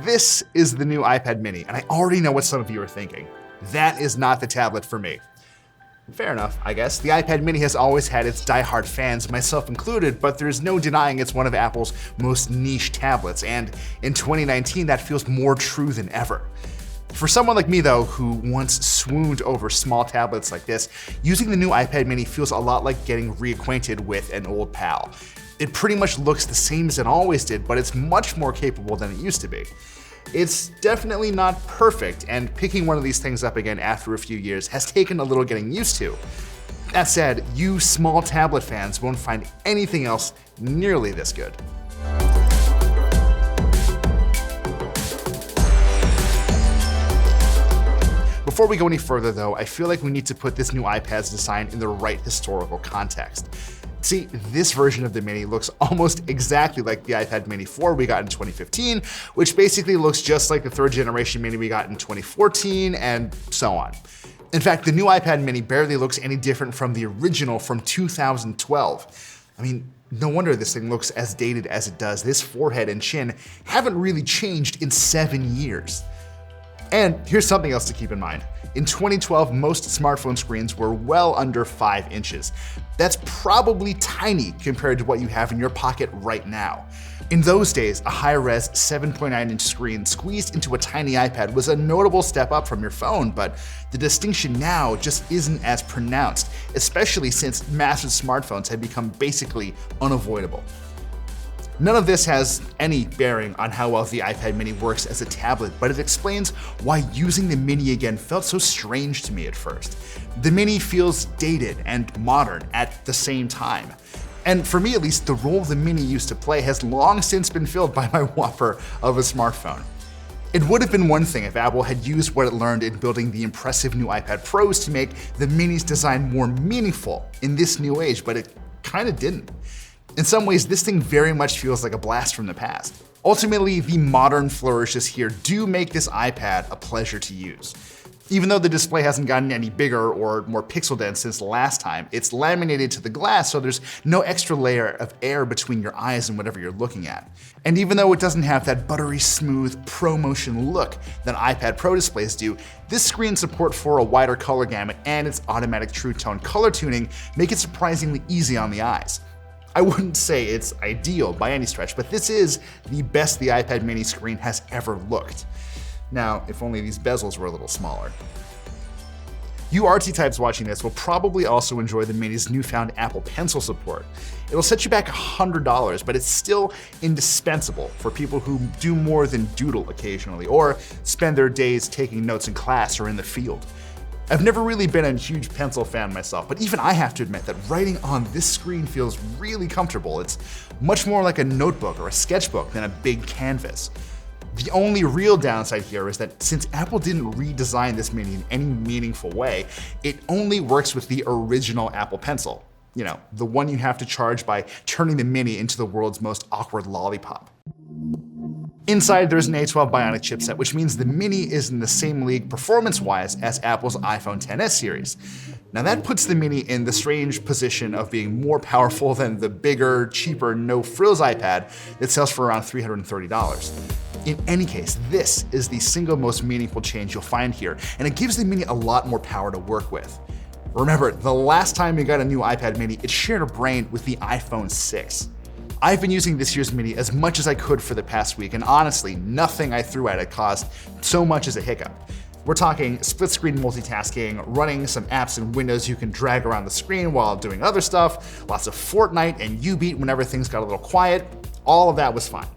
This is the new iPad mini, and I already know what some of you are thinking. That is not the tablet for me. Fair enough, I guess. The iPad mini has always had its die-hard fans, myself included, but there's no denying it's one of Apple's most niche tablets, and in 2019 that feels more true than ever. For someone like me though, who once swooned over small tablets like this, using the new iPad mini feels a lot like getting reacquainted with an old pal. It pretty much looks the same as it always did, but it's much more capable than it used to be. It's definitely not perfect, and picking one of these things up again after a few years has taken a little getting used to. That said, you small tablet fans won't find anything else nearly this good. Before we go any further though, I feel like we need to put this new iPad's design in the right historical context. See, this version of the Mini looks almost exactly like the iPad Mini 4 we got in 2015, which basically looks just like the third generation Mini we got in 2014, and so on. In fact, the new iPad Mini barely looks any different from the original from 2012. I mean, no wonder this thing looks as dated as it does. This forehead and chin haven't really changed in 7 years. And here's something else to keep in mind. In 2012, most smartphone screens were well under 5 inches. That's probably tiny compared to what you have in your pocket right now. In those days, a high-res 7.9-inch screen squeezed into a tiny iPad was a notable step up from your phone, but the distinction now just isn't as pronounced, especially since massive smartphones have become basically unavoidable. None of this has any bearing on how well the iPad mini works as a tablet, but it explains why using the mini again felt so strange to me at first. The mini feels dated and modern at the same time. And for me at least, the role the mini used to play has long since been filled by my whopper of a smartphone. It would have been one thing if Apple had used what it learned in building the impressive new iPad Pros to make the mini's design more meaningful in this new age, but it kinda didn't. In some ways, this thing very much feels like a blast from the past. Ultimately, the modern flourishes here do make this iPad a pleasure to use. Even though the display hasn't gotten any bigger or more pixel dense since last time, it's laminated to the glass so there's no extra layer of air between your eyes and whatever you're looking at. And even though it doesn't have that buttery smooth ProMotion look that iPad Pro displays do, this screen's support for a wider color gamut and its automatic True Tone color tuning make it surprisingly easy on the eyes. I wouldn't say it's ideal by any stretch, but this is the best the iPad mini screen has ever looked. Now, if only these bezels were a little smaller. You artsy types watching this will probably also enjoy the mini's newfound Apple Pencil support. It'll set you back $100, but it's still indispensable for people who do more than doodle occasionally, or spend their days taking notes in class or in the field. I've never really been a huge pencil fan myself, but even I have to admit that writing on this screen feels really comfortable. It's much more like a notebook or a sketchbook than a big canvas. The only real downside here is that since Apple didn't redesign this mini in any meaningful way, it only works with the original Apple Pencil. You know, the one you have to charge by turning the mini into the world's most awkward lollipop. Inside, there's an A12 Bionic chipset, which means the Mini is in the same league performance-wise as Apple's iPhone XS series. Now that puts the Mini in the strange position of being more powerful than the bigger, cheaper, no-frills iPad that sells for around $330. In any case, this is the single most meaningful change you'll find here, and it gives the Mini a lot more power to work with. Remember, the last time you got a new iPad Mini, it shared a brain with the iPhone 6. I've been using this year's Mini as much as I could for the past week, and honestly, nothing I threw at it caused so much as a hiccup. We're talking split-screen multitasking, running some apps in Windows you can drag around the screen while doing other stuff, lots of Fortnite and Ubeat whenever things got a little quiet. All of that was fine.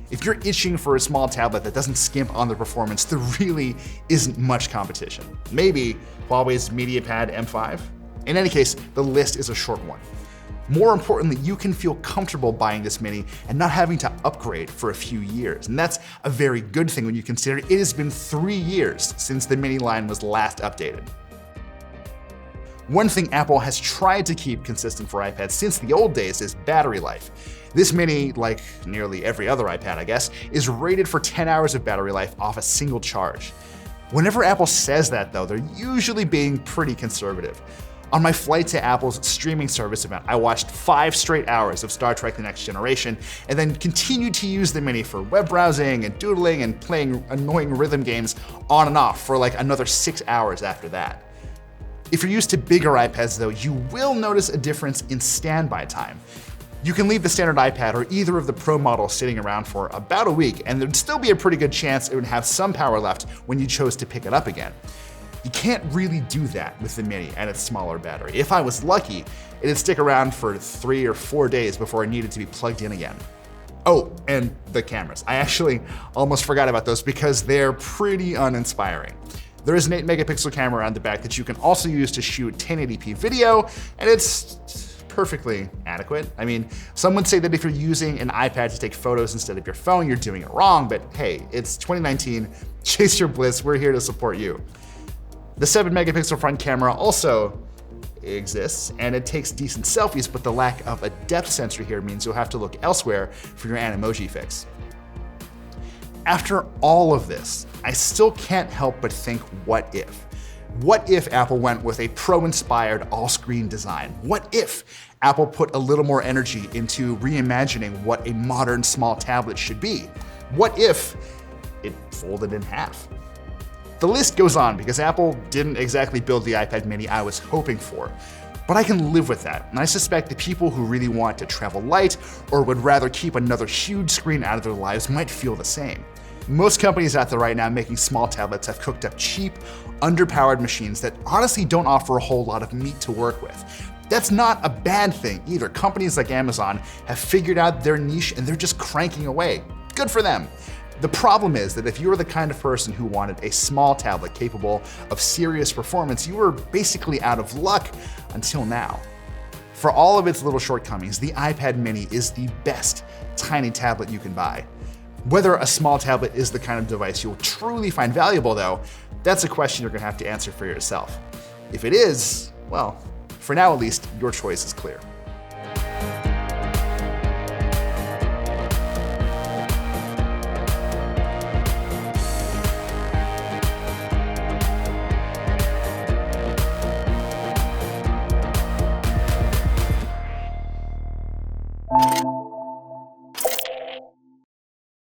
If you're itching for a small tablet that doesn't skimp on the performance, there really isn't much competition. Maybe Huawei's MediaPad M5? In any case, the list is a short one. More importantly, you can feel comfortable buying this Mini and not having to upgrade for a few years. And that's a very good thing when you consider it has been 3 years since the Mini line was last updated. One thing Apple has tried to keep consistent for iPads since the old days is battery life. This Mini, like nearly every other iPad I guess, is rated for 10 hours of battery life off a single charge. Whenever Apple says that though, they're usually being pretty conservative. On my flight to Apple's streaming service event, I watched 5 straight hours of Star Trek: The Next Generation, and then continued to use the Mini for web browsing and doodling and playing annoying rhythm games on and off for like another 6 hours after that. If you're used to bigger iPads though, you will notice a difference in standby time. You can leave the standard iPad or either of the Pro models sitting around for about a week, and there'd still be a pretty good chance it would have some power left when you chose to pick it up again. You can't really do that with the Mini and its smaller battery. If I was lucky, it'd stick around for 3 or 4 days before it needed to be plugged in again. Oh, and the cameras. I actually almost forgot about those because they're pretty uninspiring. There is an 8 megapixel camera on the back that you can also use to shoot 1080p video, and it's perfectly adequate. I mean, some would say that if you're using an iPad to take photos instead of your phone, you're doing it wrong, but hey, it's 2019, chase your bliss, we're here to support you. The 7 megapixel front camera also exists, and it takes decent selfies, but the lack of a depth sensor here means you'll have to look elsewhere for your Animoji fix. After all of this, I still can't help but think, what if? What if Apple went with a Pro-inspired all-screen design? What if Apple put a little more energy into reimagining what a modern small tablet should be? What if it folded in half? The list goes on because Apple didn't exactly build the iPad mini I was hoping for. But I can live with that, and I suspect the people who really want to travel light or would rather keep another huge screen out of their lives might feel the same. Most companies out there right now making small tablets have cooked up cheap, underpowered machines that honestly don't offer a whole lot of meat to work with. That's not a bad thing either. Companies like Amazon have figured out their niche and they're just cranking away. Good for them. The problem is that if you were the kind of person who wanted a small tablet capable of serious performance, you were basically out of luck until now. For all of its little shortcomings, the iPad mini is the best tiny tablet you can buy. Whether a small tablet is the kind of device you'll truly find valuable though, that's a question you're gonna have to answer for yourself. If it is, well, for now at least, your choice is clear.